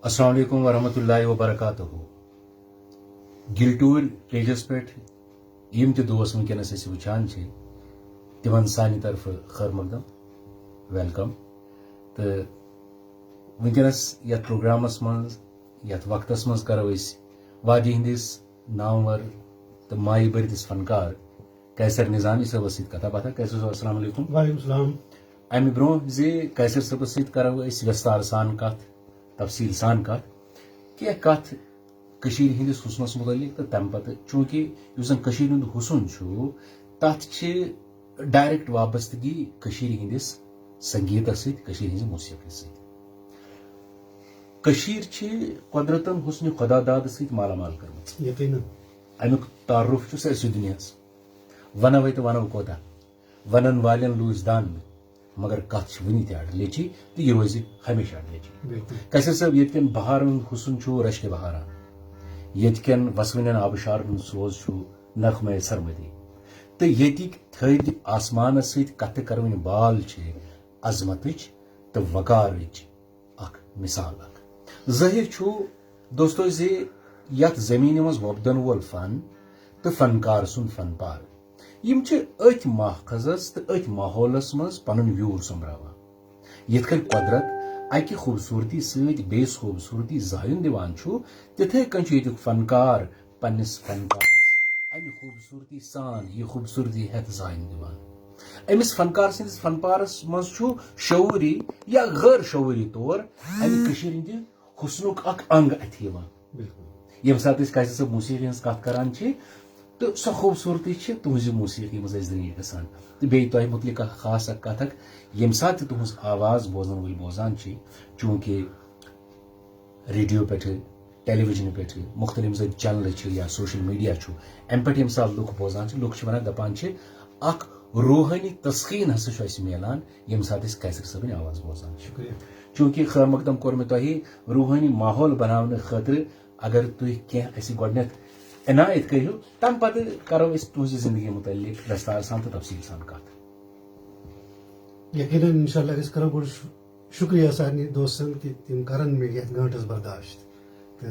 अस्सलाम वालेकुम वरहमतुल्लाहि वबरकातुहू गिलटूर पेजस पे यम ते दोस्त वनकस वुचान तिमन सानि तरफ खैर मकदम वेलकम तो वनकस यथ प्रोग्रामस मज यथ वक्तस मज करो वादी हंदिस नामवर तो माई बरदिस फनकार कैसर निजामी सबस सत कथा बाथा। कैसर साहब अस्सलाम वालेकुम। वालेकुम सलाम। अमि ब्रो जे कैसर सबस सत करो विस्तार सान कथ तफसील सान कथ क्या कथ कशीर हिंदिस हुसनस मुतलिक तो तम पत चूंकि कशीर हुंद हुसन तथ डायरेक्ट वाबस्तगी कशीर हिंदिस संगीत सत कशीर हिंदिस मौसीकी सत। कशीर कुदरतन हुस्न खुदादाद सत मालामाल कर्म अमुक तारुफ सरसि दुनियास वनो तो वनो कोता वनन वालन लूस दान मगर कथ वनी अड़लेची तो यह रोज हमेशा अड़लेची। कैसर साहब ये बहार हुसन रश के बहारा ये वसवन आबशार सोज नगमे सरमदी तो ये थद आसमान सत कथ करवन बाल अजमत तो वकार मिसाल जाहिर दोस्तों जे यथ जमीन मज वोबदन वोल फन तो फनकार सुन फन पार यम अथ माखजस तो अथ माहौलस मज पन व्यूर संभरावान ये कुदरत अकि खूबसूरती सस खूबसूरती जायन दिवान तिथे कन ये फनकार पन्निस फनकारस अमि खूबसूरती सान यह खूबसूरती हेत जायन दिवान। अमिस फनकार सिंदिस फनपारस मज शऊरी या गैर शऊरी तौर अमि हुस्नुक अंग अथ यम सात कैसे सब मौसीकी हज कथ करान तो सो खूबसूरती तुहज मौसीकी मज दरीर गसान तो बे तह मुतलिक खास कथ यम सात तुहज आवाज बोजन वल बोजान चूंकि रेडियो पे टेलीविजन पे मुख्तलिफ चैनल या सोशल मीडिया अम पे यम सात लुक बोजान लुक वन दपान अख रूहानी तस्कीन हसा मिलान यम सात कैसर सबन आवाज बोजान। चूंकि खैर मकदम कोर मे तह रूहानी माहौल बनाने खतर अगर तुह कह गोडनेथ इनायत करू तम पत करो तुझ जिंदगी मुतलिक विस्तार सान तो तफसील सान कथ। यकीनन इंशाल्लाह इस करो शुक्रिया सानी दोस्तन कि तिम करन मे यथ घंटस बर्दाश्त तो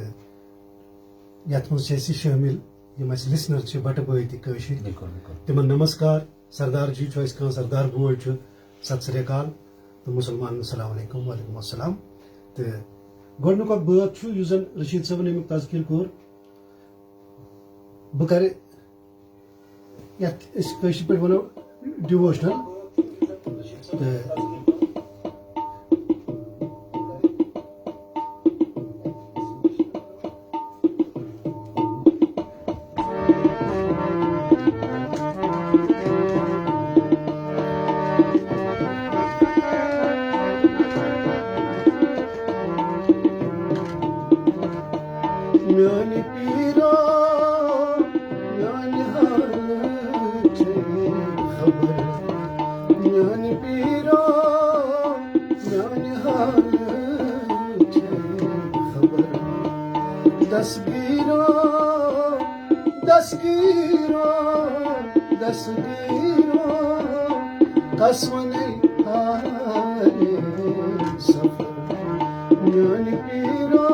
यथ मज शामिल यम लिसनर बट बई तशीर तिमन नमस्कार। सरदार जी कह सरदार बोय सत श्री अकाल तो मुसलमान अस्सलाम वालेकुम वालेकुम अस्सलाम। तो गोडनुक बात जन रशीद साहब अमुक तजकील कोर बह कर पे वनो डिवोशनल म्यानी पीरा म्यानी हाल खबर म्यानी पीरा म्यानी हाल खबर दसगीरा दसगीरा दसगीरा कसवने हाले सफर म्यानी पीरा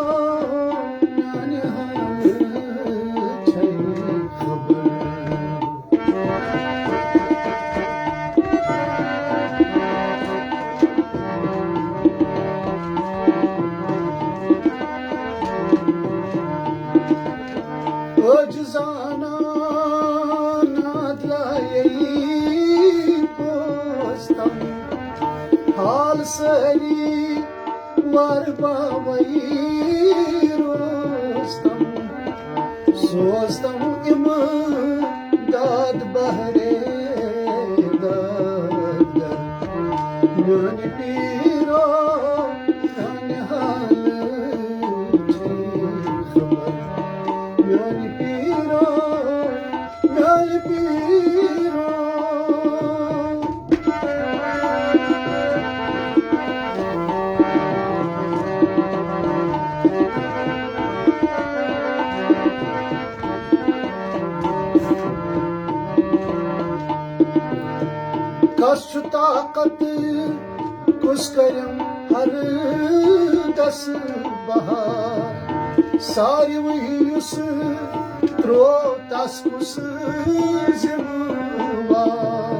जाना पोस्तम हाल सरी वार बावई रोस्तम सोस्तम इम दाद बहरे दाद म्यानी पीरो म्यानी हाल खबर म्यानी पीरो म्यानी पीरो। कस ताकत कुस करम हर दस बहार सारवै युस त्रो तस कुस जिम्मेवार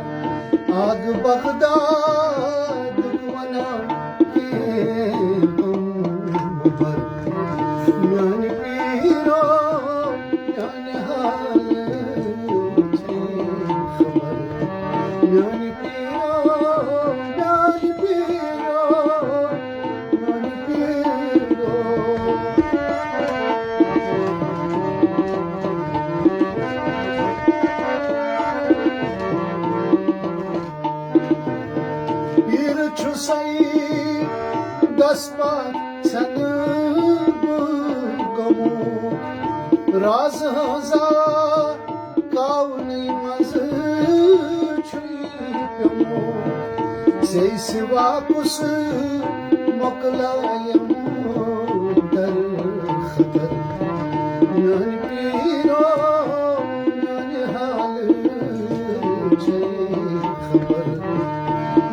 आग बगदाद वना के बर म्यान पीरो म्यान हाल छे खबर म्यान पीरो म्यान पीरो म्यान पीरो पीर छुसाई दस्पत सन गमो राज हजा कावनी मज छुपमो से सिवा कुस मोकलायमो दर खतर म्यान पीरो म्यान हाल छे खबर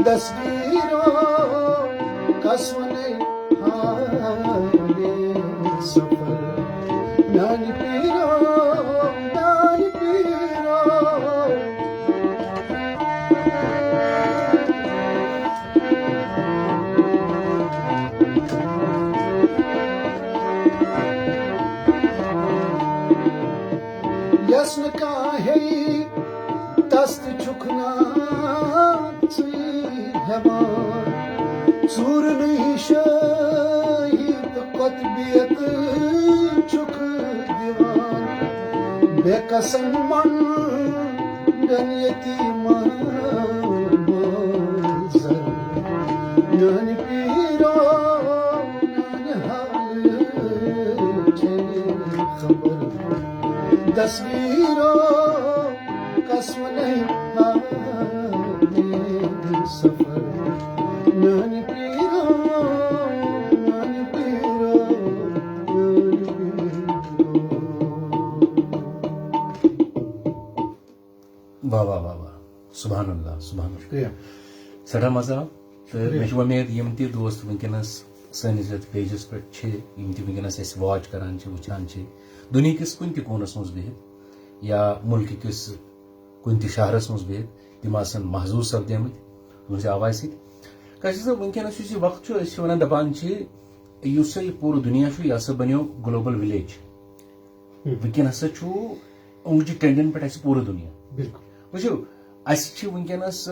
दस्तीरो कसवने हाले सफर म्यान पीरो म्यान पीरो यस्न काहे तस्त चुकना हेवान सूर नहीं शहीद कतबियत चुक दीवान बेकसन मन गनियती मंजर म्यान पीरो म्यान हाल छे खबर तस्वीरो कसवने हाले सफर म्यान पीरो म्यान पीरो वाह वाह वाह वाह सुभान अल्लाह सुभान शुक्रिया सड़ा मजा तो मे उम्मीद यम ति दोस्त वनकस सनिस पेजस पे यम ति वनकस वाच करान वुचान दुनिया किस कुन ति कोनस मज बिहित या मुल्क किस कुन ति शहरस मज बिहित तिम आसन महजूज सपदेमत तुझे आवाज सत कह वनकस वक्त वन दपान युस यह पूर दुनिया यह बनो ग्लोबल विलेज वनकन हसा ओंगजि टेंडन पे पूर दुनिया बिल्कुल वो वनकस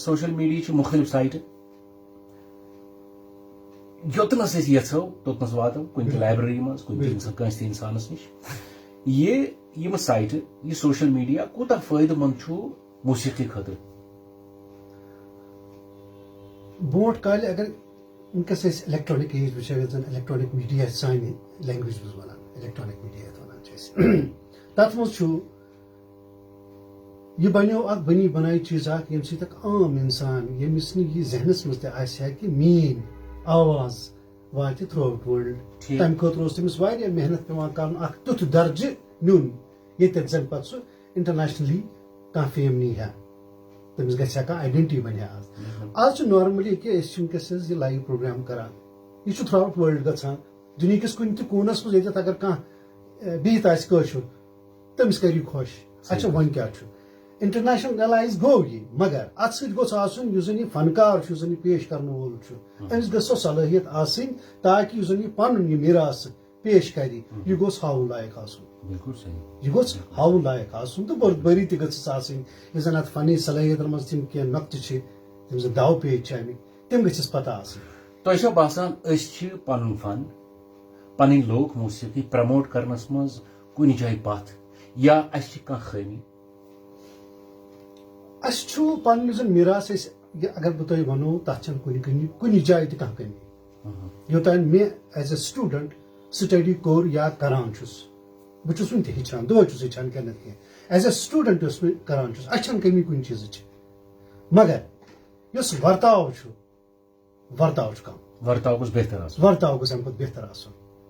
सोशल मीडिया मुख्तलिफ साइट योतनस यो तोतनस वातो कुन लाइब्रेरी मज कुन इंसानस नश ये साइट ये सोशल मीडिया कूत फायदेमंद मौसीकी खतर ब्रोट काल अगर वनकस इलेक्ट्रॉनिक एज वो इलेक्ट्रॉनिक मीडिया सान लैंग्वेज मज वन इलेक्ट्रॉनिक मीडिया वन तथ मज यह बनो बनी बनाई चीज यम आम इंसान यमिस यह जहनस मज कि मीन आवाज वात थ्रू आउट वर्ल्ड तम खुद तमिस मेहनत पे कर तुथ दर्ज नुन ये जन पे सह इंटरनेशनली कह फेम नी हा तमिस गि आइडेंटिटी बन आज नॉर्मली वनकस यह लाइव प्रोग्राम करान यह थ्रू आउट वर्ल्ड गसान दुनिया किस कुन कूनस मज अगर कह बिहित आशुर तमिस कर खुश अच्छा वन क्या इंटरनेशनलाइज गो यह मगर अत सन फनकार पेश कर वोल अमिस गो सलाहियत ताकि यह पन मीरास पेश कर यह गोस हाउन लायक यह गोस हाउन लायक तो बर्बरी तन अत फनी सलाहियत मज तम कह नक्त तम दाव पेच अमिक तम गस पता तुम बसान पन फन पन लोक मौसीकी प्रमोट करनस मज कुन जाय पथ या कह खमी पन मीरास अगर बह तुम वो तथ कुन जाए कह कमी योतान मे एज ए स्टूडेंट स्टडी कोर या करान बहुत वन हेचान दो हेचान कह एज ए स्टूडेंट करान अच्छन कमी कुन चीज मगर इस वर्ताव कम वर्ताव गो बेहतर वर्ताव गो बेहतर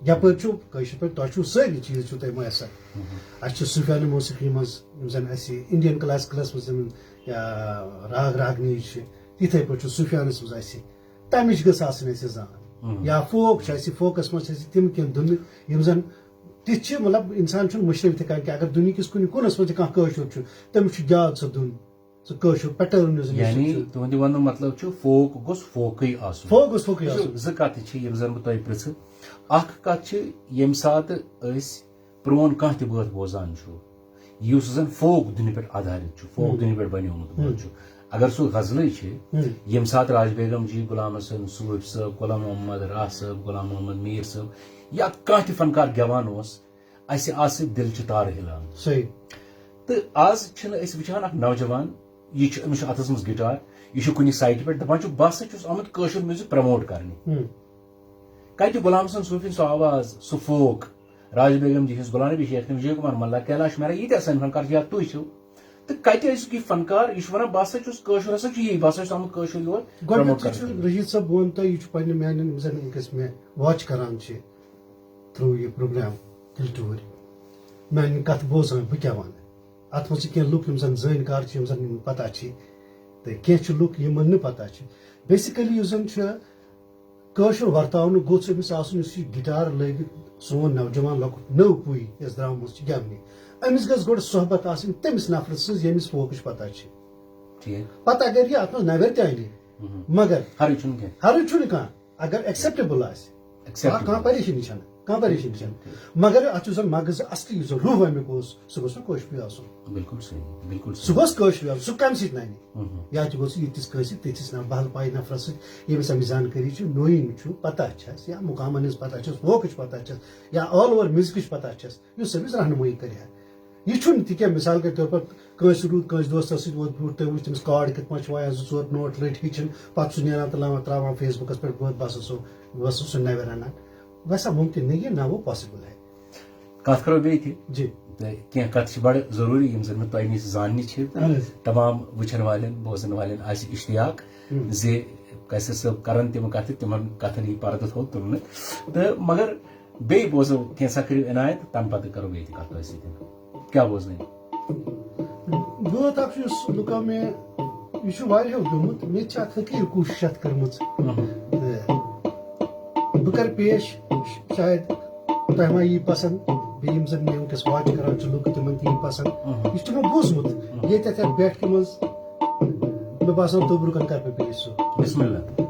यपर तुम सारी चीज तुम मैसर सूफियान मौसीकी मज इंडियन क्लासिकलस मज राग रागनी तिथे पे सूफियानस मज तमिच गस जान या फोक फोकस मज तम कह दुन यम तिथ मतलब इंसान मुशरफ तक अगर दुनिया कुन कुनस मज कशुर तमिस ज्याद सह दुन पैटर्न यानी तुंद वन मतलब फोक गोस फोकई फोक ज कत जन बह तुह पृछ अख कत यम सात प्रोन कह त बात बोजान युस जन फोक दुनि पे आधारित फोक दुनि पे बनोमुत अगर सह गजल यम सात राज बेगम जी गुलाम हसन सूफ साहब गुलाम मोहम्मद राह साहब गुलाम मोहम्मद मीर साहब या कह त फनकार गेवान अस दिल तार हिलान सही तो आज वचान अख नौजवान यह अमिस अथस मज गिटार यह कुछ साइट पे दपान बह सा आमुत कशर म्यूजिक प्रमोट करने कत गुलाम हसन सूफी सह आवाज सह फोक राज बेगम जी गुलाम नबी शेख विजय कुमार मल्ला कैलाश मेहरा यीत सान फनकार या तुह तो कत यह फनकार यह वन बह कशर हसा यही बह आमुत कशर योर प्रमोट कर रशीद साहब वो तुह यह मान मे वाच करान थ्रू यह प्रोग्राम दिल टूर मान कथ बोजान बह क्या वन अत मज कह लुक जानकार पता तो कह लुक यमन पता बेसिकली यह जन कशर वर्ताव गोस अमिस गिटार लगित सोन नौजवान लकुट नव पुई यस द्रामुत गेवने अमिस गस गोड़ सोहबत तमिस नफर सज यमिस फोकच पता पता अगर यह अत नवर तने मगर हर कह अगर एक्सेप्टेबल कह परेशानी परेशानी मगर अत मगज असली रूह अमुक सह गोस कशर बिल्कुल सही बिल्कुल सह गोस कशर सह कम सत नने या गोस यीतिस कस तिथिस बहल पाई नफर समिस अमिस जानकारी नोइंग पता या मुकामन पता फोकच पता या ऑल ओवर म्यूजिक पता अमिस रहनुमाई कर यह ति मिसाल के तौर पर कस रूद कस दोस्त सत ब्रूट तमिस कार्ड कत पान जो चोर नोट रट हेचन पे सह नान त्रावान फेसबुकस पे बस सह नवर अनान वैसा मुमकिन नहीं है ना वो पॉसिबल है कत करो बे जी कह कत बड़ जरूरी यम जन तुह नश जानने तमाम वचन वाले बोजन वाले इश्तियाक जे कैसे सब करन तम कत तिमन कथन यह पर्द थो तुलने तो मगर बे बोजो कैसा करो इनायत तम पे करो बे कत क्या बोजन बात लुका मे यह गोमुत मे हकीर कोशिश कर्म बह कर पेश शायद तुम मा यी पसंद बेम जन मे वस वाच करान लुक तिमन ती पसंद यह तुमो बोजमुत ये बैठ मज मे बासान तो ब्रुकन कर पे पेश सो बिस्मिल्लाह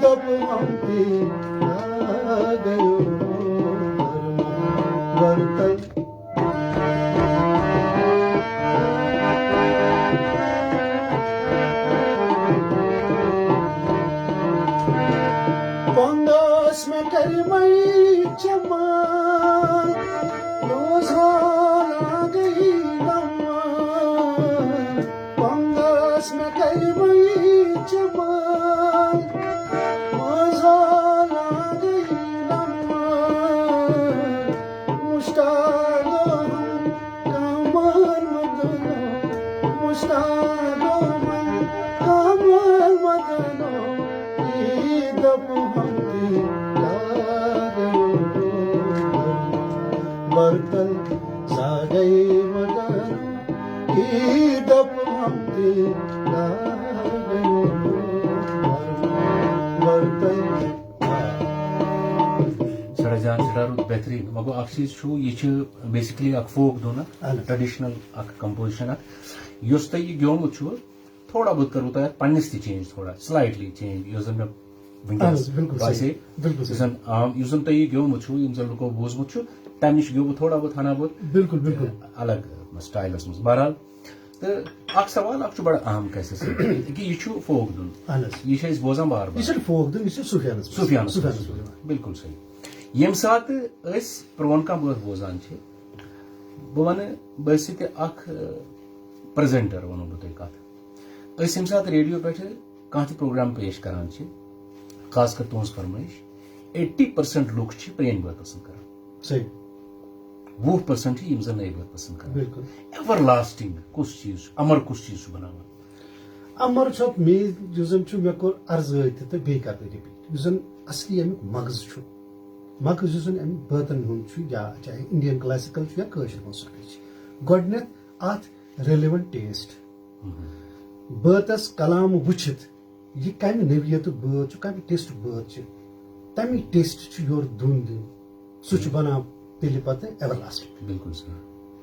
दब हम करमई चमन लोज होला गई लम्मा पंगस में करमई चमन लोज होला गई लम्मा मुश्ताको हम कमर मदनो मुश्ताको हम कमर मदनो बर्तन सागई मगर ईदप हमते बर्तन सड़जान सड़ारू बेहतरीन मगो अख चीज छु ये छु बेसिकली अख फोक दो ना ट्रेडिशनल अख कंपोजिशन अख युस त ये ग्योमुत छु थोड़ा बहुत करू त पन्निस ती चेंज थोड़ा स्लाइटली चेंज युस न विंकस बिल्कुल आम युस त ये ग्योमुत छु यम जल को बोजमुत छु तम निश ग्यो थोड़ा बहुत हना बहुत बिल्कुल अलग स्टाइलस मस बहरहाल तो अख सवाल अख बड़ा अहम कैसे से कि ये छु फोक दुन ये छे बोजान बार बार ये छे फोक दुन ये सुफियान बिल्कुल सही यम साथ अस प्रोन का बहुत बोजान छे बवन बस ते अख प्रेजेंटर वनो बते कथ अस यम साथ रेडियो पे कह प्रोग्राम पेश करान छे खास कर तुज फरमाइश 80% लोग छे प्रेन बात पसंद करान सही 20% ही इमजन नई बात पसंद करान बिल्कुल एवर लास्टिंग कुछ चीज अमर कुछ चीज बनावा अमर छप मे जुजन छु मे को अर्ज ते बे कर रिपीट जुजन असली अमिक मगज छु मगज जुजन अमि बर्तन हुन छु या चाहे इंडियन क्लासिकल छु या कशर मौसीकी छु गोडनेत आत रेलेवेंट टेस्ट बर्तस कलाम वुचित ये कम नवियत बर्त छु कम टेस्ट बर्त छु तमी टेस्ट छु योर दुन दिन सु छु बना तेले पते एवरलास्टिंग बिल्कुल सही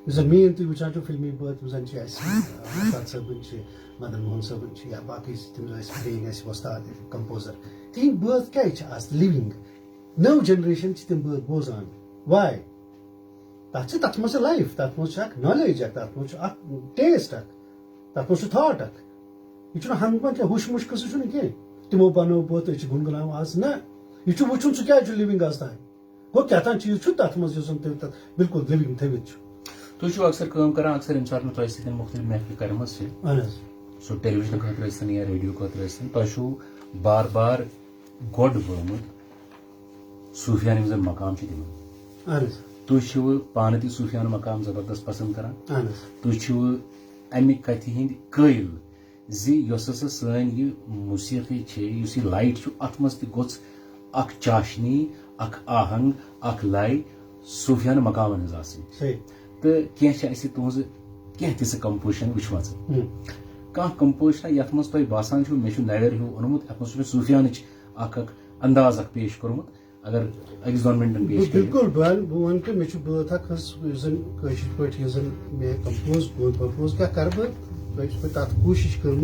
जुजन मेन तु वुचान छु फिल्मी बर्त जुजन छु आसाद सबन छु मदन मोहन सबन छु या बाकी तिम प्लेइंग एस वस्ताद कंपोजर तीन बर्त क्या छु आज लिविंग नो जनरेशन छु तिम बर्त बोजान व्हाई तत मस लाइफ तत मस अक नॉलेज तत मस अक टेस्ट तत मस थॉट ये छु हम क्या हुश मुश कस छु के तिमो बनो बर्त छु गुनगुनाव आज ना ये छु वुचुन छु क्या छु लिविंग आज ताई गो क्या तान चीज छु तत मस जुजन तत बिल्कुल लिविंग थवित छु तो जो अक्सर काम करा अक्सर इंसान में तो ऐसे दिन मुख्तलिफ महफिल करमस से सो टेलीविजन खतर रसन या रेडियो खतर रसन तो शो बार बार गोड बमत सूफियान इमजन मकाम छि दिवन तो छु पानती सूफियान मकाम जबरदस्त पसंद करा तो छु अमि कथि हिंद कइल जी योसस सन ये मौसीकी छे युसी लाइट छु अथमस ति गोच अख चाशनी अख आहंग अख लाई सूफियान मकाम नजासी सही तो क्या तुज क्या ति कंपोजिशन वुचम कह कंपोजिशन ये मज तुम बासान मे नड़र हूँ ओनमुत अत मज सूफियान अंदाज पेश कोर्मुत अगर अकिस दोन मिनटन पेश बिल्कुल बह वन कि मे बात मे कंपोज प्रपोज क्या कर तथ कोशिश कर्म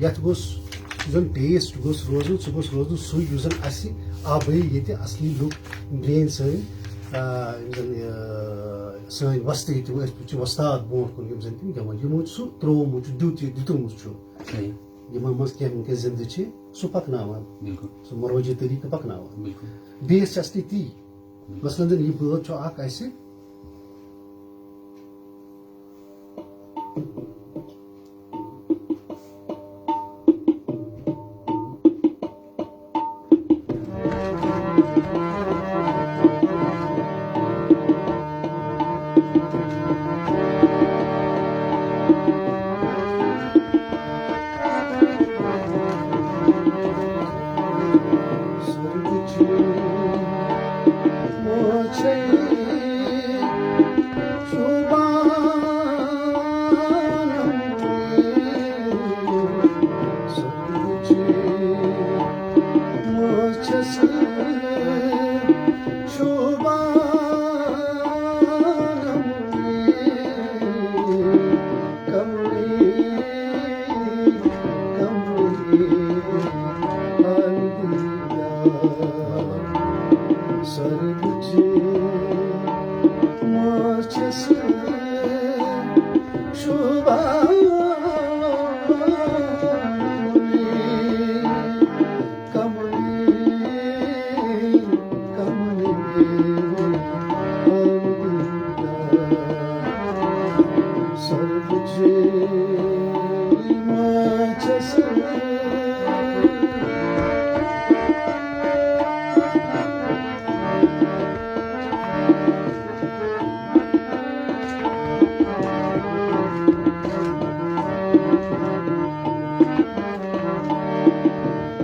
यथ गोन टेस्ट गोस रोजन सह गोस रोजन सह आबई ये असली लुक ब्रेन सन वस्ती वस्ताद ब्रोह कुन तम दिवान यमो सह त्रोमुत दितुमुत यमन मज क्या वनकस जिंद सह पकनावान सह मरोजी तरीक पकनावान बेस असली ती मसलन यह बात अख ऐसे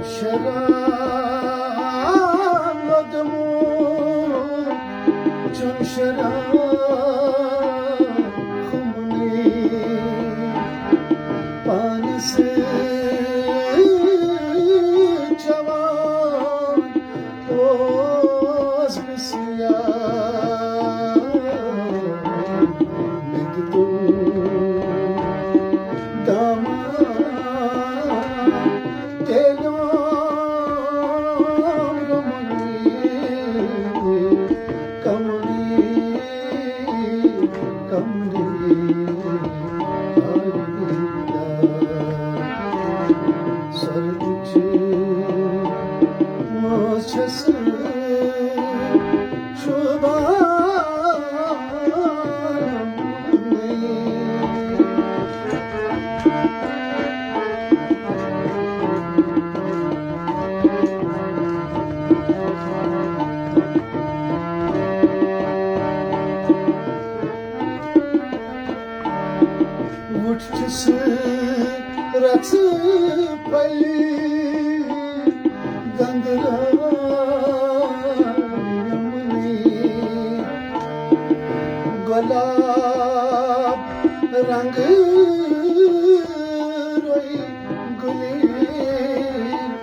शराब लदमो चुन शराब खुमने पानी से जवान ओस बिसिया निक तुम दामा तेलो Ratı pali gandra yamuni gulab rang roi guli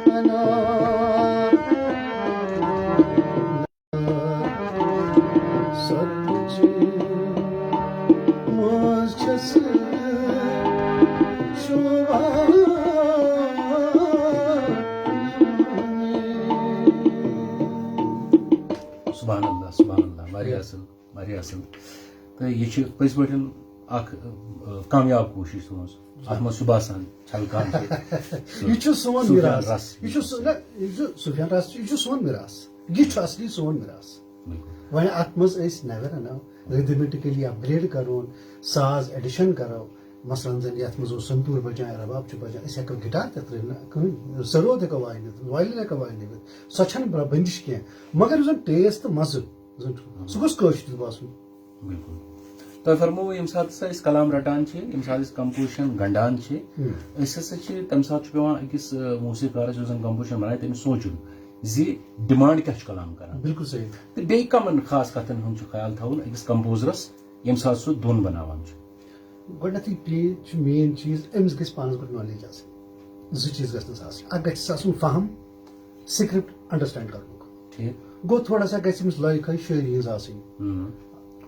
ana sarchi mojhse सुभान अल्लाह वारिया असल तो ये पज पे कामयाब कोशिश तुज अत मज बासान छलकान यह सोन मिरास सुफियान रस यह सोन मिरास यह असली सोन मिरास वह अत मज नवर अनो रिदमेटिकली अपग्रेड करोन साज एडिशन करो मसलन जन ये मज संतूर बजान रबाब बजान हेको गिटार तथ सरोद हेको वाइन वायलिन हेको वाइन सो बंदिश कह मगर जन टेस्ट तो मज सह गोस कशिर बासन बिल्कुल तो फरमो यम सात कलाम रटान यम सात कंपोजिशन गंडान तम सात पे अकिस मौसीकारस कंपोजिशन बनाए तमिस सोचुन जी डिमांड क्या कलाम कर बिल्कुल सही तो बे कमन खास कतन हम ख्याल थवन अकिस कंपोजरस यम सात सह धुन बनावान गोडनथी मेन चीज अमिस गस पानस गोट नॉलेज जो चीज गस आसन फहम स्क्रिप्ट अंडरस्टैंड कर ठीक गो थोड़ा सा गस लय खै शायरी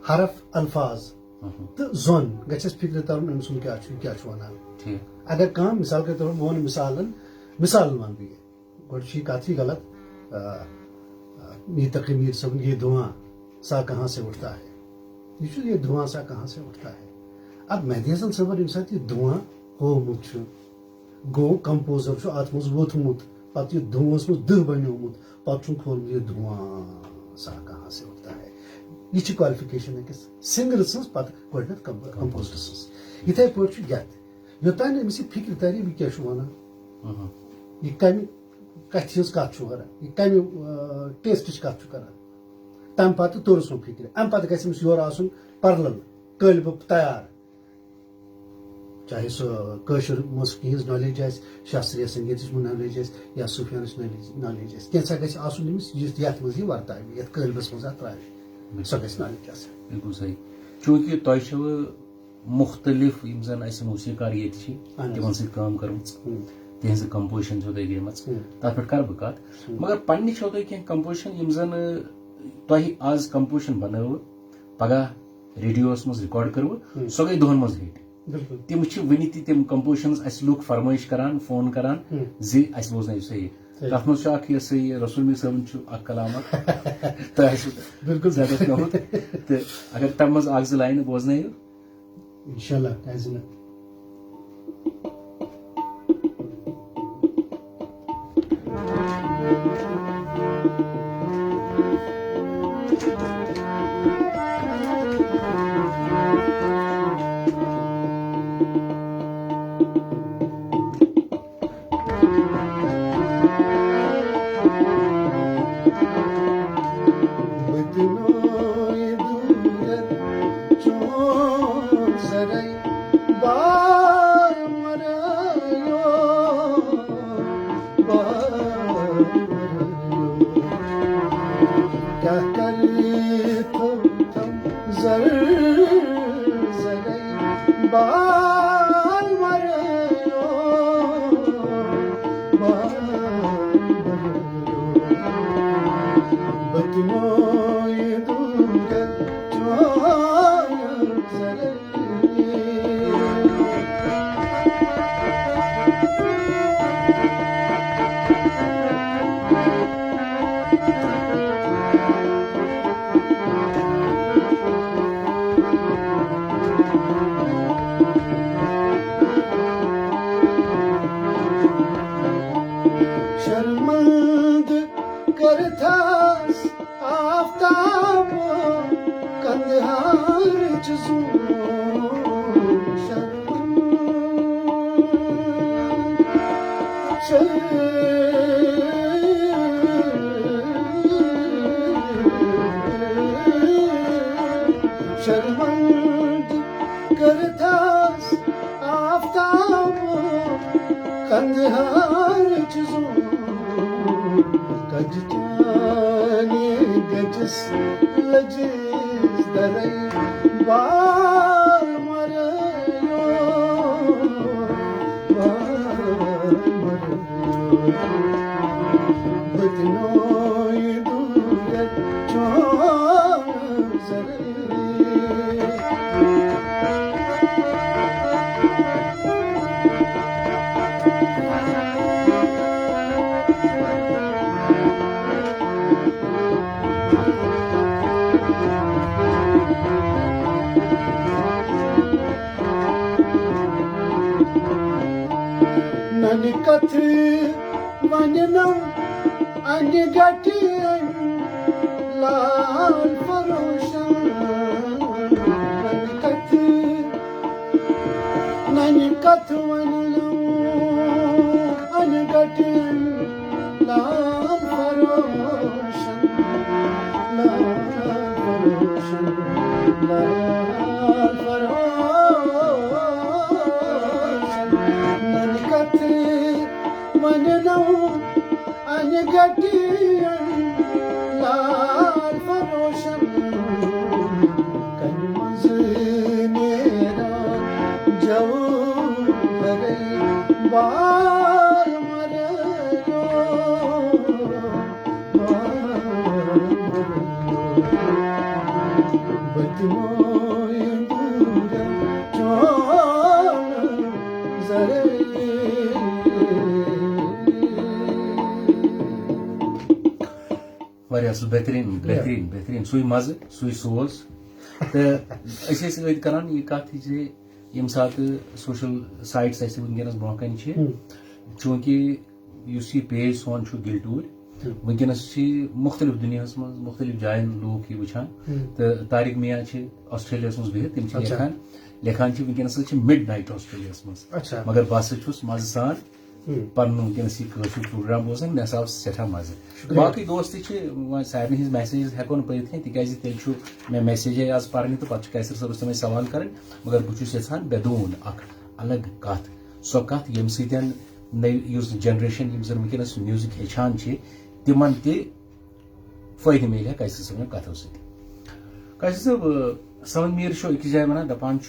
हरफ अल्फाज तो जोन गस फिक्र तरन अमिस क्या वनान अगर कह मिसाल के तौर मोहन मिसाल वन बह गोड कथ ही गलत मीर तकी मीर सब ये धुआं सा कहाँ से उठता है ये धुआं सा कहाँ से उठता है अब मेहदी हसन सबन यम सात धुआं होमुत गो कंपोजर अत मज वोथमुत पे धुआंस मज दह बनोमुत पे खोलमुत यह धुआं सा कहाँ से उठता है यह क्वालिफिकेशन अकिस सिंगर सज पे गोडनथ कंपोजर सज इथे पे यत योतान अमिस फिक्र तर यह क्या वन यह कम कथ कत यह कम टेस्ट कत कर तम पे तोरस फिक्र अम पे गस योर आसन परल कलब तैयार चाहे सो कशर मौसीकी हज नॉलेज शास्त्रीय संगीत नॉलेज या सूफियान नॉलेज कैसा गस यथ मज वर्ता ये कलबस मज त्रावे सो गस नॉलेज बिल्कुल सही चूंकि तुम मुख्तलिफ जन मौसीकार ये तिमन सम कर तिज कंपोजिशन तुम गई तथ पे कर बह मगर पन्ने तुम कह कंपोजिशन जन तुम आज कंपोजिशन बनव पगह रेडियोस मज रिकॉर्ड करव सो गई दोहन मज हिट तिम वन तिम कंपोजिशन लूक फरमाइश करान फोन करान जी बोजन सही तथ मज रसूल मीर साहब कलाम बिल्कुल तो अगर तम मज जो लाइन बोजन इंशाल्लाह बार मरायो बार बदनों दूर चोर जरे शर्मंद करथास आफ्ताब कंदहार चजू शर्मंद करथास आफ्ताब कंदहार चजू गजताने गजस लजिस दरई बाल मरयो बदनों दूर चोर जरे नन कथ वननम अन गटियन लाल फरोशन नन कथ वननम अन गटियन लाल फरोशन लाल फरोशन लाल फरोशन नन कथ वननम अन गटियन लाल फरोशन कन मज नेरा जऊ भरे बाल मरयो बदनों दूर चोर जरे वारिया असल बेहतरीन सुई मज़ सुई सोज तो अद करान यह कत ये सात सोशल साइट्स वनस ब्रोह कन चूंकि यह पेज सोन गिल टूर वनस मुख्तलिफ दुनिया मज मुख्तलिफ जायन लोग वुचान तो तारिक मियाँ ऑस्ट्रेलिया मज बिहित तम लेखान वनस मिड नाइट ऑस्ट्रेलिया मज मगर बह मज़ सान पन वनस यह प्रोग्राम बोजान मे आव सठा मज़ बाकी दोस्त सारे हज मैसेज हेको न पढ़ तिज तेल मे मैसेज आज पढ़ने तो पे कैसर सर तमें सवाल कर मगर बहुत यहां बेदून अलग कत सो कत यम सतन नई जनरेशन वनस म्यूजिक हेचान तिमन तयद मिले कैसर सब कथों कैसर सब सन मीर अकिस जाए वन दपान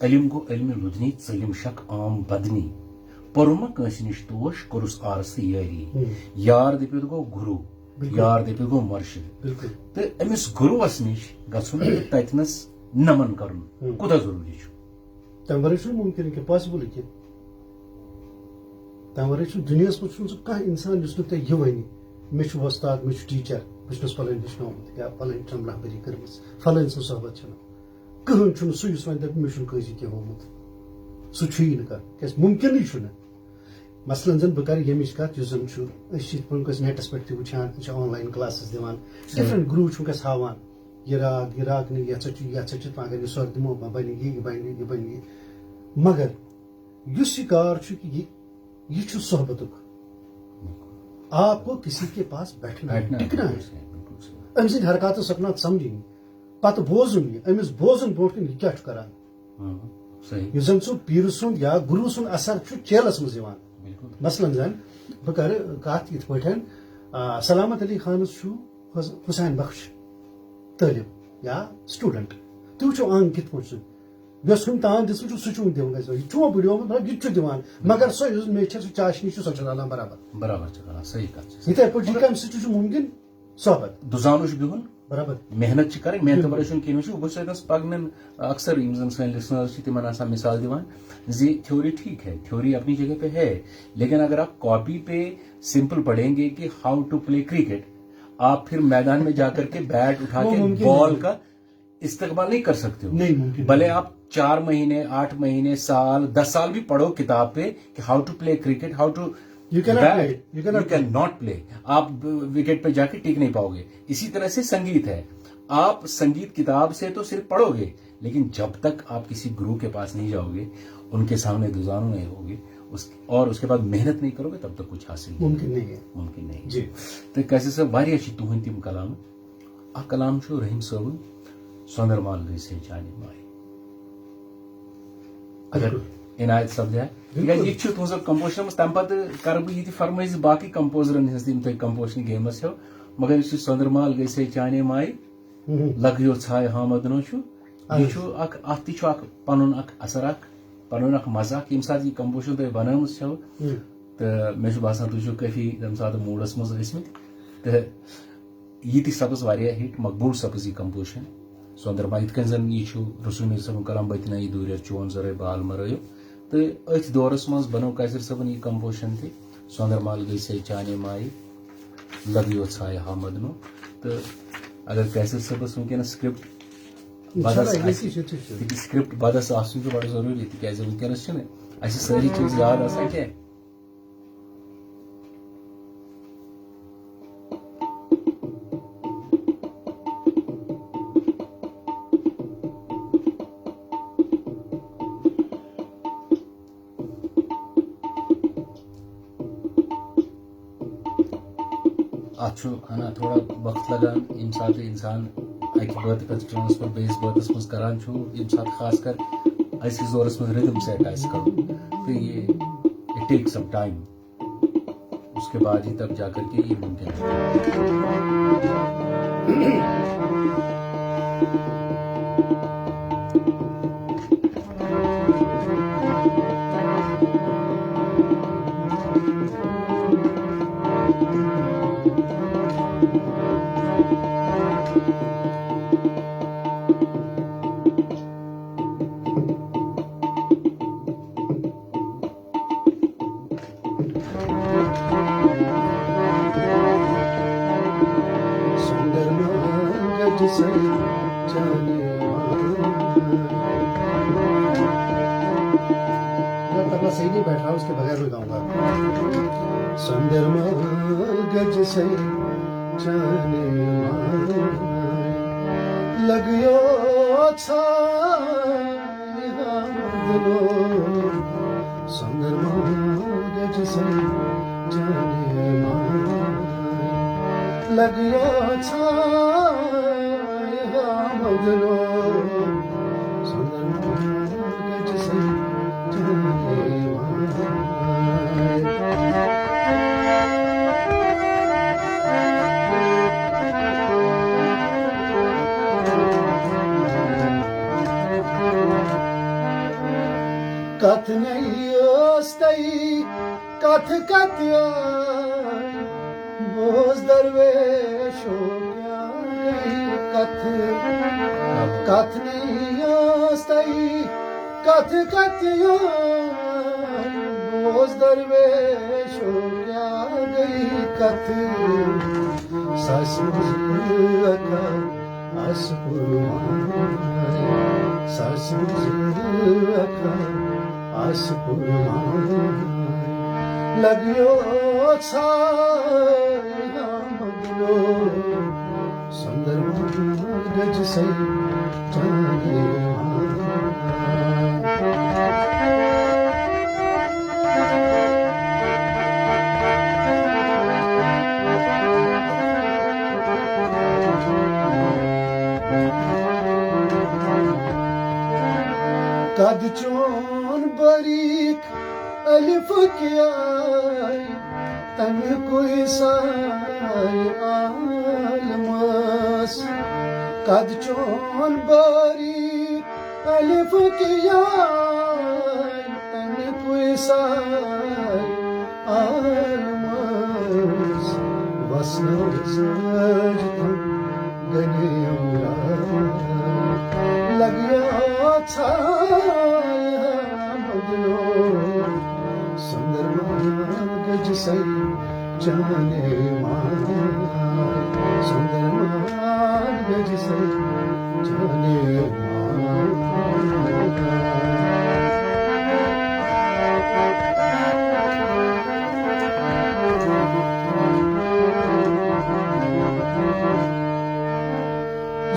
इलम गो इलम लुदनी चलिम शक आम बदनी पोरुम कंस निश तोश कोरुस आरस यारी यार दपित गो गुरु यार दपित गो मुर्शिद तो अमिस गुरुवस निश गुन तथनस नमन कर कूत जरूरी तम वर मुमकिन कि पॉसिबल कि तम वर दुनिया मह कह इंसान नुत यह वन मे वस्ताद मे टीचर बस फलन हेचनोमुत या फलन रहबरी कर फलन सो सोहबत कहन सह वन दप मे कसी कह होमुत सह क्या मुमकिन मसलन जन बह कर यमिच कत नेटस पे वुचान ऑनलाइन क्लासेस दिवान डिफरेंट ग्रुप वस हावान यह राग नहीं ये अगर यह सर दिमो बन यह बन मगर इस कार यह सोहबत आपको किसी के पास बैठना टिकना है अम सद हरकत सकनात समझिन पत बोजुन अमिस बोजुन ब्रोट कन यह क्या करान जन सह पीर सुंद या गुरु सुंद असर चेलस मज मसलन जन बह कर कत इत पे सलामत अली खान हुसैन बख्श तालिब या स्टूडेंट तुम अंग कित पे यस हम तान दिस सह दिवन चो बुड़ो मतलब यह दिवान मगर सो मे चाशनी सो रलान बराबर बराबर सही कत इथे पे कम सह मुमकिन सोहबत दुजानुश बिहुन बराबर मेहनत कर मेहनत वर कह बस पगन अक्सर सन लिसनर्स तिमन मिसाल दिवान जी थ्योरी ठीक है, थ्योरी अपनी जगह पे है, लेकिन अगर आप कॉपी पे सिंपल पढ़ेंगे कि हाउ टू प्ले क्रिकेट, आप फिर मैदान में जाकर के बैट उठा के बॉल का इस्तेमाल नहीं कर सकते हो। नहीं मुमकिन। भले आप 4 महीने 8 महीने साल 10 साल भी पढ़ो किताब पे कि how to play cricket, how to you can not play, आप विकेट पे जाके टिक नहीं पाओगे। इसी तरह से संगीत है, आप संगीत किताब से तो सिर्फ पढ़ोगे, लेकिन जब तक आप किसी गुरु के पास नहीं जाओगे, उनके सामने दुजानु नहीं होगे और उसके बाद मेहनत नहीं करोगे, तब तक कुछ हासिल मुमकिन नहीं है। मुमकिन नहीं जी। तो कैसे सब वारिया तुहंद तम कलाम आ कलाम रहीम सोबन सोंदरमाल गई से जाने माए अगर इनायत सपदे ये तुज कंपोजर तम पे कर बह फरमाइश बाकी कंपोजरन तुम कंपोजिशन गेमस हो, मगर यह सोंदरमाल गई से जाने माए लगियो छाय हामदनो यह पन असर पन मजा यम सात यह कंपोजिशन तुम बनाम तो मे बासान तुम काफी तम सात मूडस मजमत तो यह सपज वारिया हिट मकबूल सपज यह कंपोजिशन सोंदरमा इत जन यह रसूल सब कलाम बतना यह दूर चोन जर बाल मरो तो अथ दौरस मज बनो कैसर सबन यह कंपोजिशन थी सोंदरमाल गई से चाने माई लगियो छाय हामदनो। तो अगर कैसर सबस वनकस स्क्रिप्ट बदस आसन बड़ जरूरी तिक वनकस सारी चीज याद आसान क्या अच्छु हना थोड़ा वक्त लगान यम सात इंसान अक बत पे ट्रांसफर बेस बतस मज करान यम सात खास कर अस जोरस मज रिदम सेट आस करो तो ये इट टेक सम टाइम, उसके बाद ही तब जाकर के ये मुमकिन तबला सही नहीं बैठ रहा, उसके बगैर भी गाऊंगा। संदरमा गज से जाने लगियो छादलो संदरमा गज से जाने लगियो छादलो संदरमा गज से कथ नहीं कथ कथ बोझ दरवेश हो गया कथ कथ नहीं कथ कथ बोझ दरवेश हो गया गई कथ ससुर असपुर लगियो छाया मगलो संदर्भ गज से जाने कद चोन बरीक अलिफ किया तन कोई साय आलमस कद चोन बरीक अलिफ किया तन कोई Sai आलमस Aslı zırtım gani Lagya chaya magno Sundarman gaj say jane maan Sundarman gaj say jane maan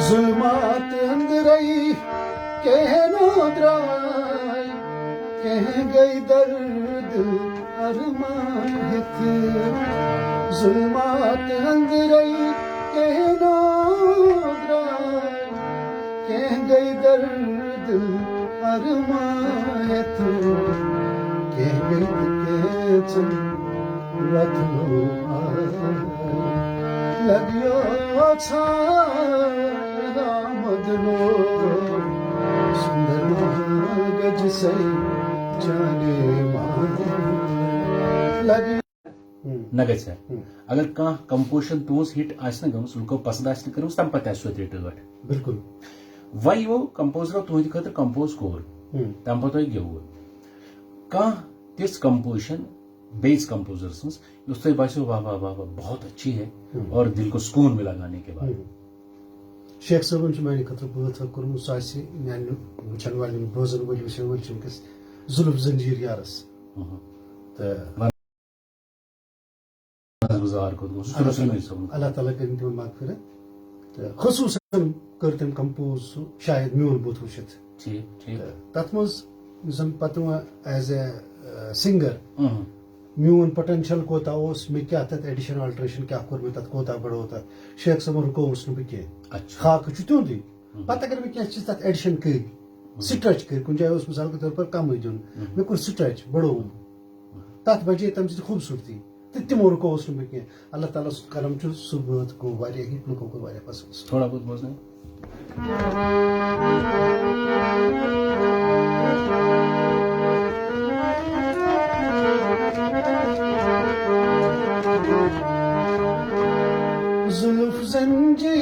Zulmat अंदरई कहनो द्राय कह गई दर्द अरमाहित जुल्मात अंदरई कहनो द्राय कह गई दर्द अरमाहित कह गई कहचन रथलो लगियो छाया मदनो सुंदर गज से जाने मान लगी नगज है अगर कह कंपोजिशन तुज हिट आस गमस लुको पसंद आस कर तम पे टट बिल्कुल वह यो कंपोजर तुहद खतर कंपोज कोर तम पे गेव कह तिस कंपोजिशन बेस कंपोजर सज बासो वाह वाह वाह वाह बहुत अच्छी है और दिल को सुकून मिला गाने के बाद शेख साहब मानी खतर बहुत कर्म सह मान वचन वाल बोजन वल वचन वल वस जुल्फ जंजीर यारस अल्लाह ताला कर तम मगफिरत खसूसन कर तम कंपोज शायद म्यून बुत वुचित तथ मज पत एज ए सिंगर म्यून पोटेंशियल कोता मे क्या तथ एडिशन अल्ट्रेशन क्या कोर मे तथ कोता बढ़ो तथ शेख साहब रुकोस न बह खाक तुंद पत अगर मे क्या तथ एडिशन कर स्ट्रेच कर कुछ जाए मिसाल के तौर पर कम दिन मे कोर स्ट्रेच बढ़ो तथ बजे तम खूबसूरती तो तमो रुकोस न बह अल्लाह ताला करम सह बात गो हिट लुको को पसंद थोड़ा बहुत बोझ जुल्फ जंजीर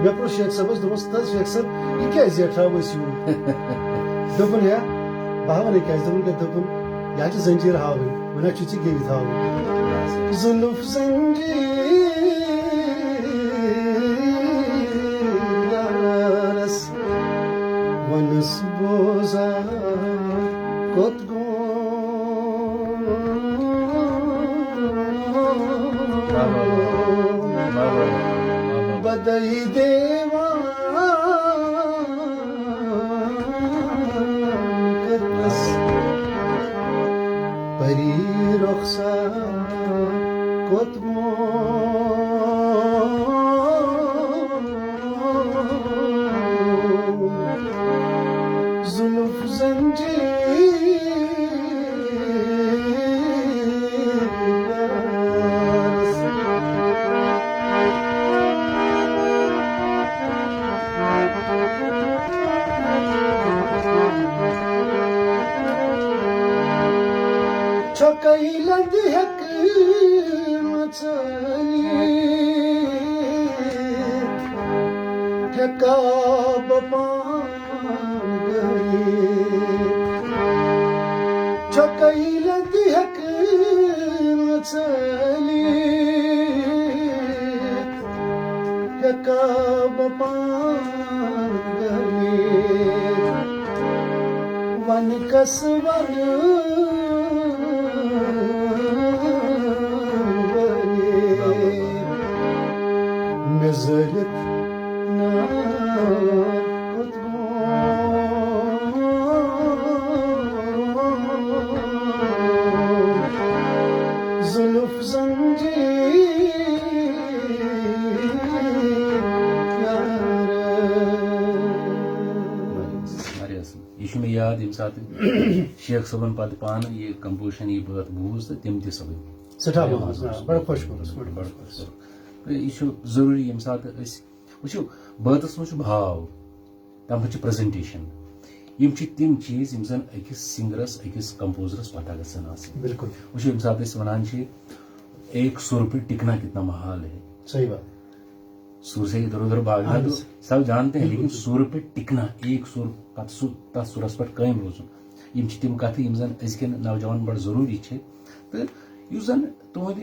मे प्रो शेख साहबस दोस शेख साहब यह क्या थ्राव दोपन या बह वन क्या दोपन यह जंजीर हावन वन गेवि थवन जुल्फ जंजीर वनस बोजा कोत बदई देवा परी रुखसार कोतमो जुल्फ Çakaylandı hekmatani Hekab pangari Çakaylandı hekmatani Hekab pangari Van kasvanı Mezelet Zuluf यह याद ये सात शेख सबन पे पान यह कंपोजिशन यह बात बूज तो तम तब बड़ा खुश यह जरूरी ये सात वो बातस मज भाव तम पे प्रेजेंटेशन यम छि तिम चीज यम जन अकिस सिंगरस अकिस कंपोजरस पता गसन आसन। बिल्कुल वो यम साथ अस वनान छि एक सुर पे टिकना कितना महाल है। सही बात। सुर से इधर उधर भागना तो सब जानते हैं, लेकिन सुर पे टिकना, एक सुर तथ सुरस पे कायम रोजन, यम छि तिम कथ यम जन अजकन नौजवान बड़ जरूरी छे। तो युस जन तुहद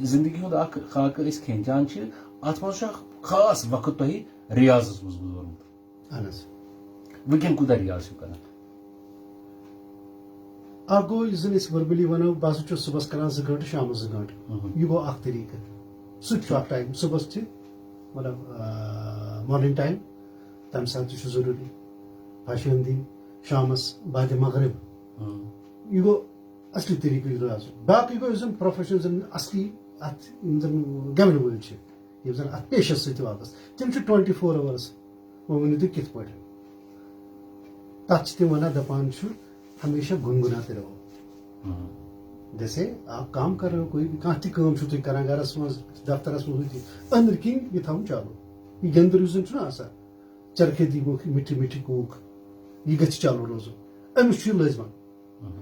जिंदगी हुंद अख खाक अस खेचान छि, अत मज खास वक्त तुह रियाजस मज गुजरमुत। वुकन कुदा रियाज कर अख गो जन वर्बली वनो बह सुबह कर 2 घंटे शाम 2 घंटे, यह गो अख तरीक सह टाइम सुबह मतलब मॉर्निंग टाइम तम सात जरूरी, फाशंदी शामस बाद मगरिब, यह गो असली तरीक रियाज। बाकी गो जन प्रोफेशन जन असली अत जन गवन वल जन अत पेशस सत वाबस्त तम 24 आवर्स। वो वन तुम कित पे तथ तम वन दपान हमेशा गुनगुनाते रहो। जैसे आप काम कर रहे हो, कोई कह तुम कर गरस मज दफ्तरस मज अंदर किन यह थो चालू, यह गंदर जन चरखे दी मिठी मिठी कूक यह गि चालू रोज अमिस लजमान।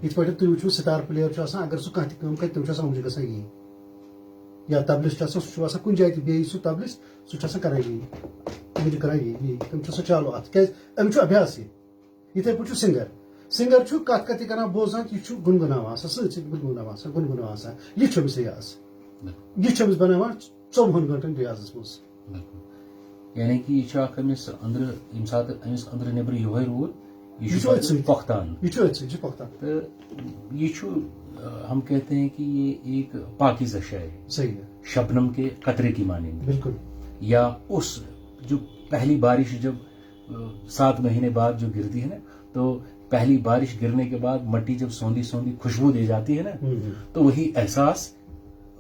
इत पे तुम वो स्टार प्लेयर अगर सह कह तम कर तम समझ ग यी, या तबलिस्ट सह कुछ जाए बे सह तबलिस्ट सह कर कर तम सह चालू अत क्या अमिस अभ्यास इथे पे सिंगर सिंगर कत कत कर बोजान यह गुनगुनावान सत गुनगुनावान यह रियाज, यह बनावान 24 घंटन रियाजस मज। यानी कि यह अंदर यम सात अमिस अंदर नबर ये रूल यह पुख्तान, तो यह हम कहते हैं कि ये एक पाकीज़ा शय है। सही है। शबनम के कतरे की मानेंगे। बिल्कुल। या उस जो पहली बारिश जब 7 महीने बाद जो गिरती है ना, तो पहली बारिश गिरने के बाद मट्टी जब सौंधी सौंधी खुशबू दे जाती है ना, तो वही एहसास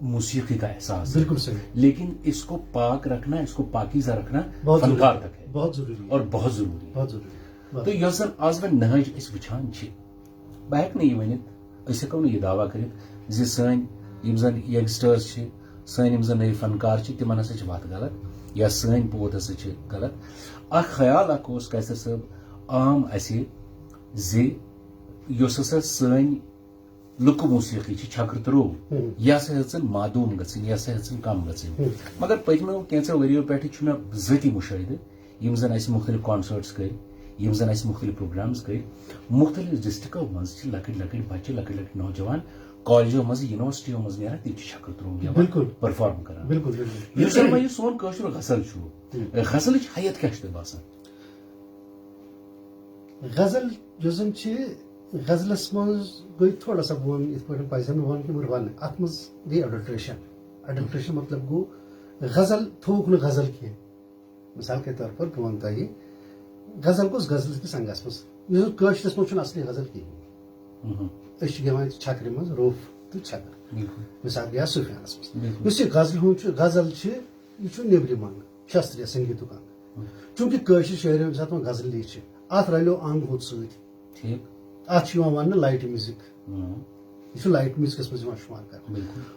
मौसीकी का एहसास। बिल्कुल सही। लेकिन इसको पाक रखना, इसको पाकीज़ा रखना फनकार तक है, बहुत जरूरी और बहुत जरूरी है। बहुत जरूरी। तो यस जन आज वन नहज अस वुचान बह हेक यह वनित अस हेको यह दावा करित ज सन यम जन यंगस्टर्स सन यम जन नए फनकार तिमन हसा वत गलत, या सन पोत हसा गलत। अख ख्याल अख कैसर साहब आम असे जुस हसा सन लुक मौसीकी छकर त्रो यह हसा हेचन मादूम गन, यह हसा हेचन कम गन। मगर पतमो कैंसो वरियो पे मे ज़ाती मुशाहिदे यम जन अस मुख्तलिफ कॉन्सर्ट्स कर, यम जन अस मुख्तलिफ प्रोग्राम्स कर, मुख्तलिफ डिस्ट्रिक्टों मज लकट लकट बच्चे लकट लकट नौजवान कॉलेजों मज यूनिवर्सिटियों मज नेरा तम छकर त्रो बिल्कुल परफॉर्म कर। बिल्कुल यह सोन कशर गजल गजल हैत क्या बासान गजल जुजन गजलस मज गई थोड़ा सा वन इत पे पजन वन कि वन अत मज गई अडल्ट्रेशन। अडल्ट्रेशन मतलब गो गजल थोक न गजल कह। मिसाल के तौर पर बह वन तुम गजल गोस गजल किस अंगस मजरस मज असली गजल कह गवान छकरे मज रोफ तो छकर मिसाल गया सुफियानस मज गजल गजल यह नेबरिम अंग शास्त्रीय संगीत अंग। चूंकि कशर शहर सात गजल लिख अत रलो अंग हुत सत अत वन लाइट म्यूजिक, यह लाइट म्यूजिकस मज शुमार कर।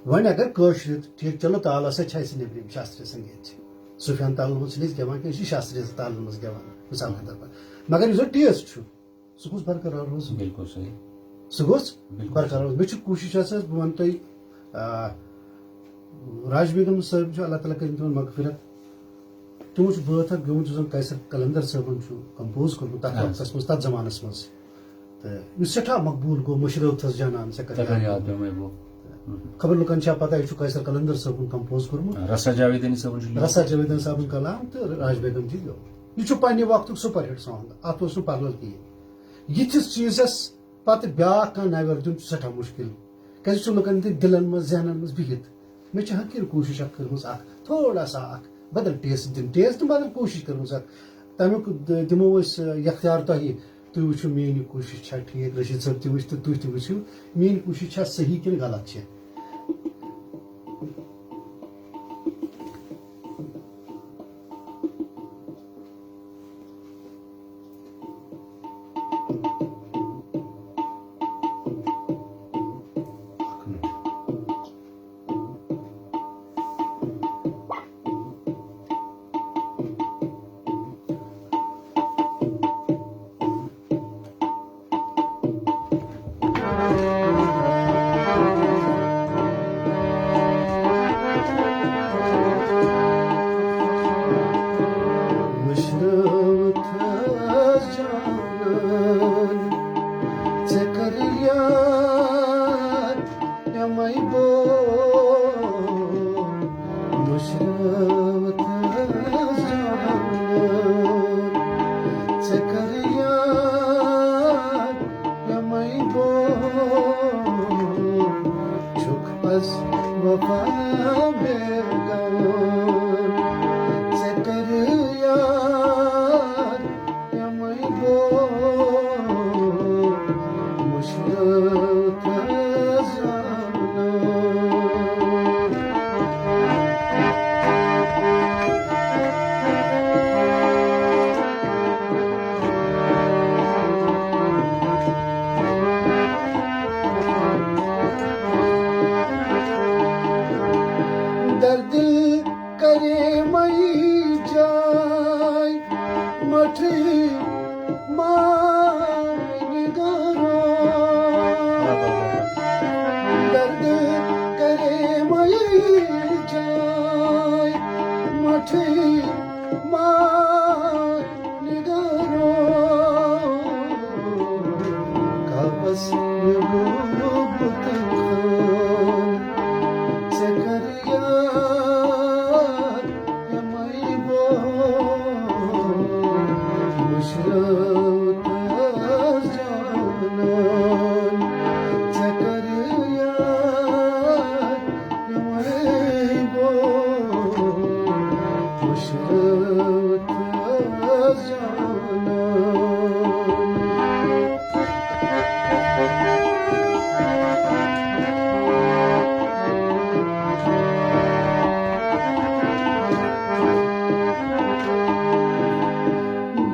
वन अगर कशर ठीक चलो ताल हसा नेबरिम शास्त्रीय संगीत सुफियान ताल मज गवान कि शास्त्रीय ताल मज गवान मिसाल के तौर पर। मगर यह टेस्ट सह गोस बरकरार रोज। बिल्कुल सही। सह गोस बरकरार रोज। मे कोशिश बह वन तुम राज बेगम साहब अल्लाह ताला कर मगफिरत, तुम बत गोमुत जो कैसर कलंदर साहबन कंपोज कोर्मुत तथ वक्तस मज तथ जमानस मज, तो सठा मकबूल गो मुशरफ थस जानान से खबर लुकन पता यह कैसर कलंदर साहबन कंपोज कोर्मुत, रसा जावेदन साहबन कलाम तो राज बेगम जी गो। यह पे वक्त सुपरहिट सॉन्ग, अत पर्ल कहें। यिथिस चीजस पे ब्या नवर दिन सठा मुश्किल क्या लुकन दिलन मज जहनन मज बिहित। मे हकीर कोशिश कर थोड़ा सा बदल टेस्ट दिन, टेस्ट तो बदल कोशिश कर तमुक दिमो यख्तियार तुम वो मेन कोशिश ठीक, रशीद साहब तुम तो तुम वो मेन कोशिश सही कि गलत। yaar yamay bo mushrat zamanın çekar yaar yamay bo çok az vafa bergan çekar yaar yamay bo mushrat zamanın दर्द करे मई जाय मठी मायनिगारो दर्द करे मई जाय मठी मायनिगारो Kabsch युगुबतन çekar yaar yamay bo mushrat zamanın çekar yaar yamay bo mushrat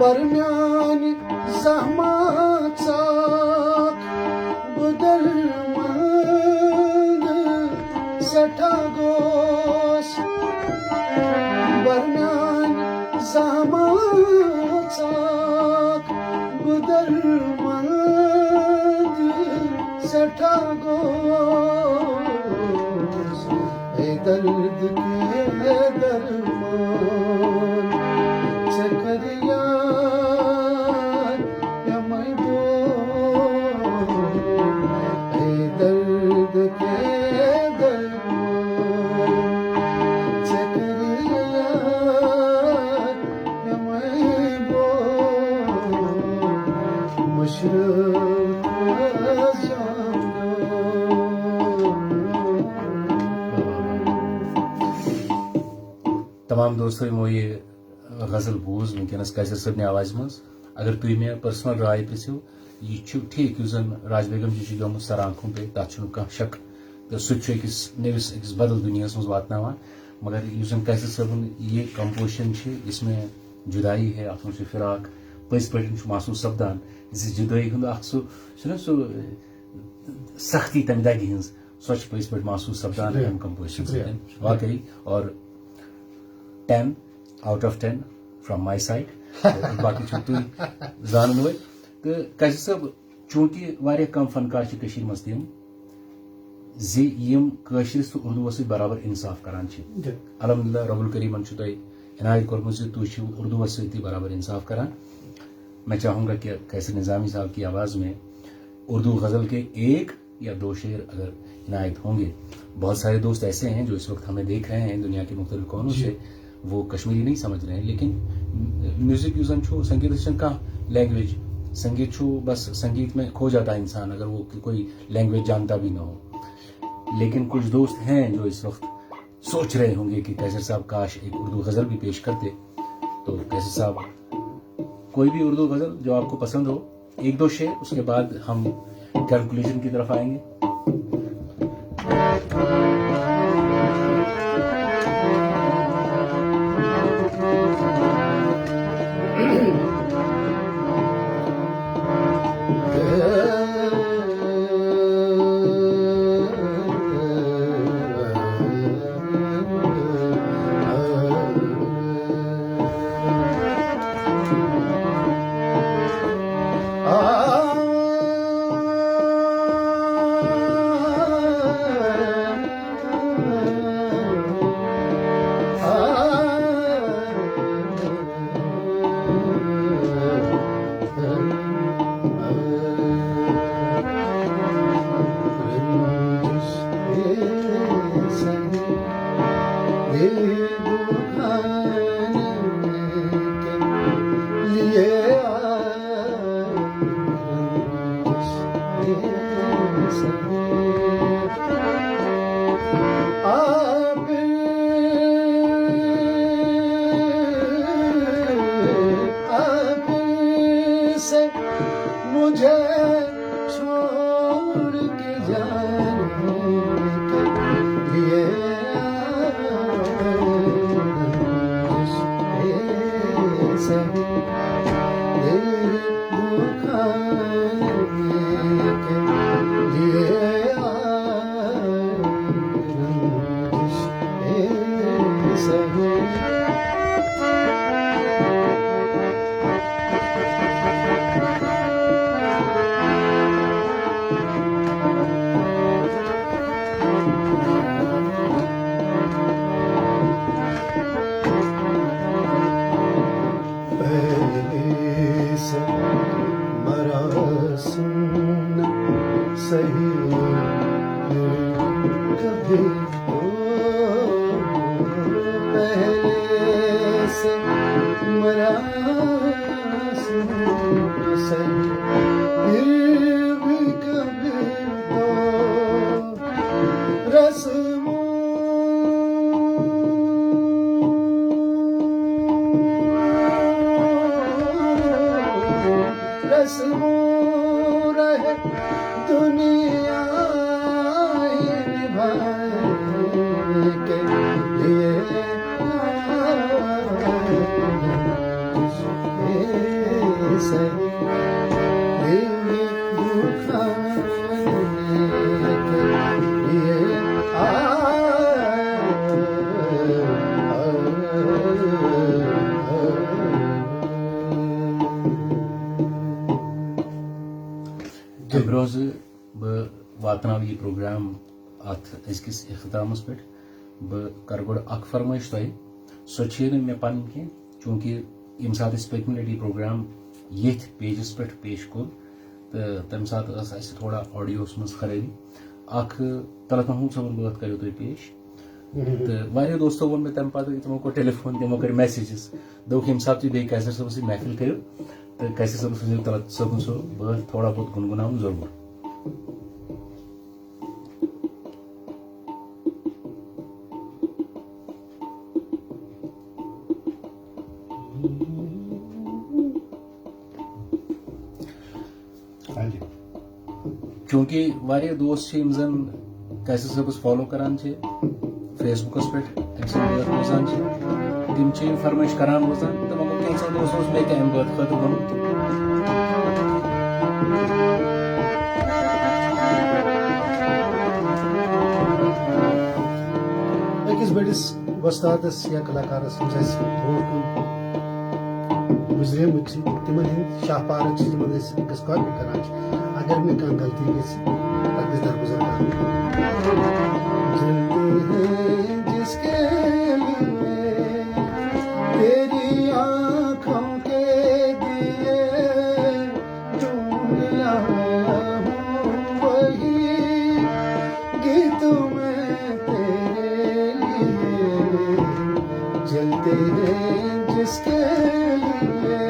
Barmyan zahmat sak bu derman setagos Barmyan zahmat sak bu derman setagos ey derd ke derman çekar yaar yamay bo ey derd ke derman çekar yaar yamay bo mushrat तमाम दोस्तों यमो ये गजल बूज वनकस कैसर सबन आवाज मज अगर तुम मे personal राय पृछो यह ठीक यु जन राज बेगम जी गोमुत सराखों पे तथ कह शक तो सह नविस अकिस बदल दुनिया मज वातनावान मगर यु जन कैसर सबन ये कंपोजिशन इसमें जुदाई है अत मज फिराक पज पे महसूस सपदान जुदाई हूं सह सख्ती तम दगि हज सो पज पे महसूस सपदान अम कंपोजिशन वाकई और 10 out of 10 from my side बाकी तुम जान वो तो कैसे सब चूंकि वारिया कम फनकार मज तम यम कशिर तो उर्दू बराबर इंसाफ करान अलहमदुलिल्लाह रब्बुल करीमन इनायत कोर्मुत तुम उर्दू सती बराबर इंसाफ करान मैं चाहूँगा कि कैसर निज़ामी साहब की आवाज़ में उर्दू गज़ल के 1 या 2 शेर अगर इनायत होंगे। बहुत सारे दोस्त ऐसे हैं जो इस वक्त हमें देख रहे हैं दुनिया के मुख्तलिफ कोनों से, वो कश्मीरी नहीं समझ रहे हैं, लेकिन म्यूजिक यूजन छो संगीत का लैंग्वेज संगीत छो बस संगीत में खो जाता है इंसान अगर वो कोई लैंग्वेज जानता भी ना हो। लेकिन कुछ दोस्त हैं जो इस वक्त सोच रहे होंगे कि कैसर साहब काश एक उर्दू गज़ल भी पेश करते। तो कैसर साहब कोई भी उर्दू गज़ल जो आपको पसंद हो, 1-2 शेर, उसके बाद हम कैलकुलेशन की तरफ आएंगे। से मुझे छोड़ के जाने के लिए से दिल दुखाने के लिए सही सही कभी तो पहले से मरा सही फिर भी कभी तो रस्मों रहे दुनिया निभाने के लिए सही दुखाने के लिए रोज वातनाव यह प्रोग्राम अत अजकिस इख्तितामस पे कर गोड़ अख फरमाइश तह सो मे पन कह चूंकि यम सात पत्म लटि प्रोग्राम ये पेजस पे पेश कोर तो तम सात थोड़ा ऑडियो मज खराबी अख तलत महमूद सबन बात करो तुम पेश तो वारिया दोस्तों वो मे तम पे तमो को टेलीफोन तमो कर मैसेजेस दोक यम सात तुम कैसर सबस महफिल करो तो कैसर सबस तलत सबन सो बात थोड़ा बहुत गुनगुनाव जरूर चूंकि वारिया दोस्त जन कैसर सबस फॉलो करान फेसबुकस पे रोजान तम फरमाइश करान रोजान तो वो कैसा दोस्त मे क्या बात खतर वो अकिस बड़िस वस्तादस या कलाकारस गुजरेमुत तिमन हंद शाहपारक तिमन कॉपी करान अगर में कह गलती दरगुजर जिसके लिए तेरी आंखों के दिए ढूंढ लाया हूँ वही गीत में तेरे लिए जलते हैं जिसके लिए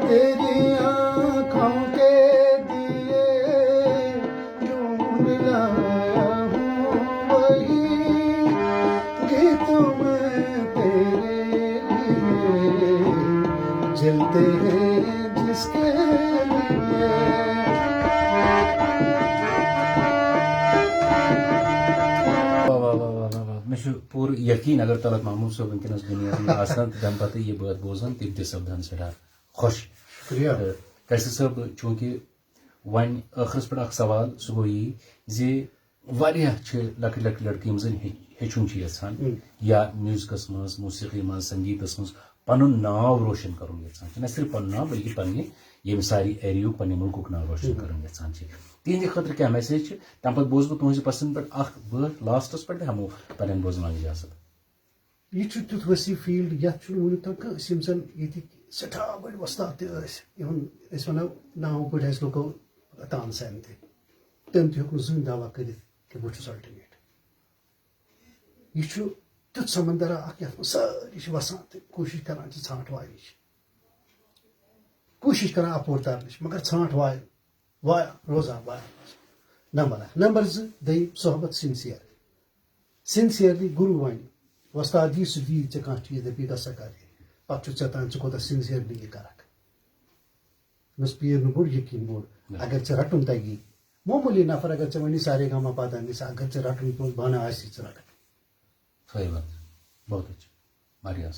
तेरी आंखों के जलते हैं जिसके लिए पूर यकीन अगर तलत महमूद साहब वनकस दुनिया आसान तम पे यह बात बोजान तम तपदान सड़ा खुश कैसर साहब चूंकि वन आखिरस पे सवाल सह गो यी जे लकट लकट लड़की जन हेचुन यसान या म्यूजिकस मज मौसीकी मज संगीतस मज पन नाव रोशन कर न सिर्फ पन नाव बल्कि पन्ने ये सारी एरियो पन्ने मुल्क नाव रोशन कर तिहद खतर क्या मैसेज तम पे बोज तुज पसंद पे बात लास्टस पे हमो पन बोजन इजाजत यह तुथ वसी फील्ड ये वन तक जन ये सठा बड़ वस्ताद वो नाव पे लोको तान सन तम तुक जुन दावा कर बहुत अल्टरनेट यह तुथ समंदर सारी वसान तो कोशिश कर छाट वाय कोशिश कर अपोर तरन मगर छाट वाया रोजान वाया नंबर 2 दई सोहबत सिंसियरली गुरु वन वस्ताद यी सुदी चे कह चीज दे पीगा सकारे पक्ष चतान च कोता सिंसियरली ये करक नस पीर नु बुड यकीन बुड अगर च रटुन तगी मामूली नफर अगर च वनी सारे गामा पादा नि अगर च रटुन तो बाना आसी च रटक सही बात, बहुत अच्छा मारियास।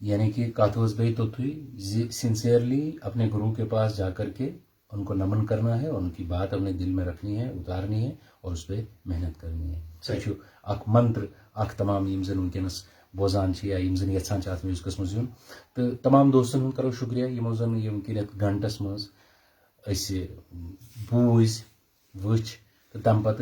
यानी कि काथोस भाई तो थी सिंसियरली अपने गुरु के पास जाकर के उनको नमन करना है, उनकी बात अपने दिल में रखनी है, उतारनी है और उस पर मेहनत करनी है। सही अख मंत्र अख तमाम यम जन वनकस बोजान या यम जन यछान अत म्यूजिकस मज यून तो तमाम दोस्तन हूं करो शुक्रिया यमो जन यम किन घंटस मज बूज वच तो तम पत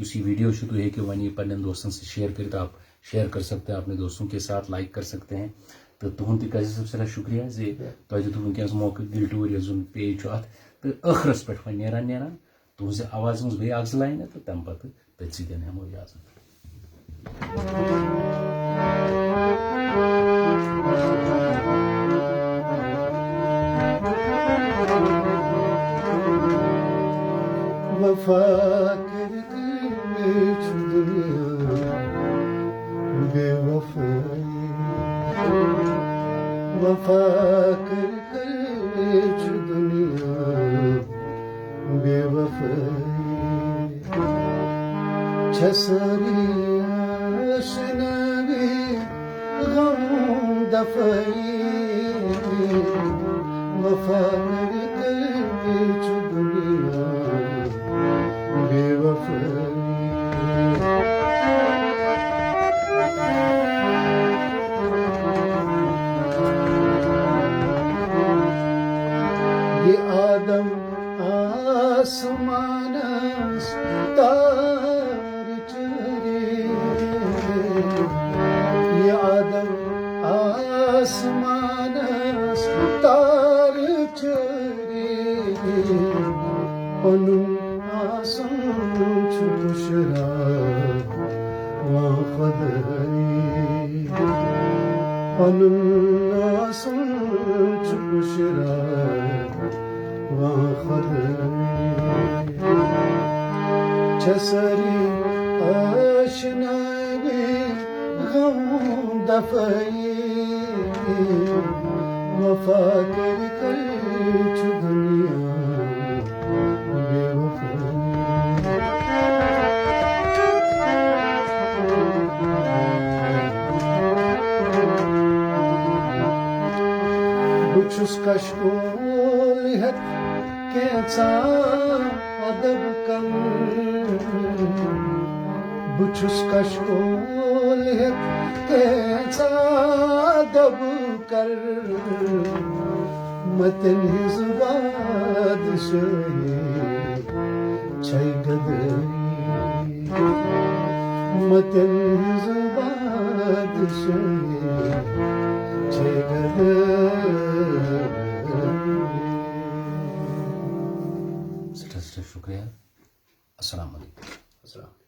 उस वीडियो तुम हेकि वन पन्न दोस्तन से शेयर कर, आप शेयर कर सकते हैं अपने दोस्तों के साथ, लाइक कर सकते हैं। तो तुहद तह सबसे शुक्रिया जे तुह दितु वनकस मौका दिल टूर जुन पेज अत तो ٲखरस पे वन नेरान तुज आवाज मज बे अख लाइन तो तम पत तथ सत हमो इजाजत। वफा करके दुनिया बेवफाई वफा करके दुनिया बेवफाई छसरी आशनावी गम दफाई वफा करके दुनिया ये आदम आसमानस तार चरे ये आदम आसमानस तार चरे पनुन आसम छुशरा वा खदरी पनुन आसम छुशरा वा खदरी छसरी आशनावी गम दफाई वफा कर छु दुनिया बुछुस कशकोल है कैसा अदब कम बुछुस कशकोल है कैसा अदब कर मतन हिजबाद शहे छय गदरी मतन हिजबाद शहे छय शुक्रिया। अस्सलाम वालेकुम।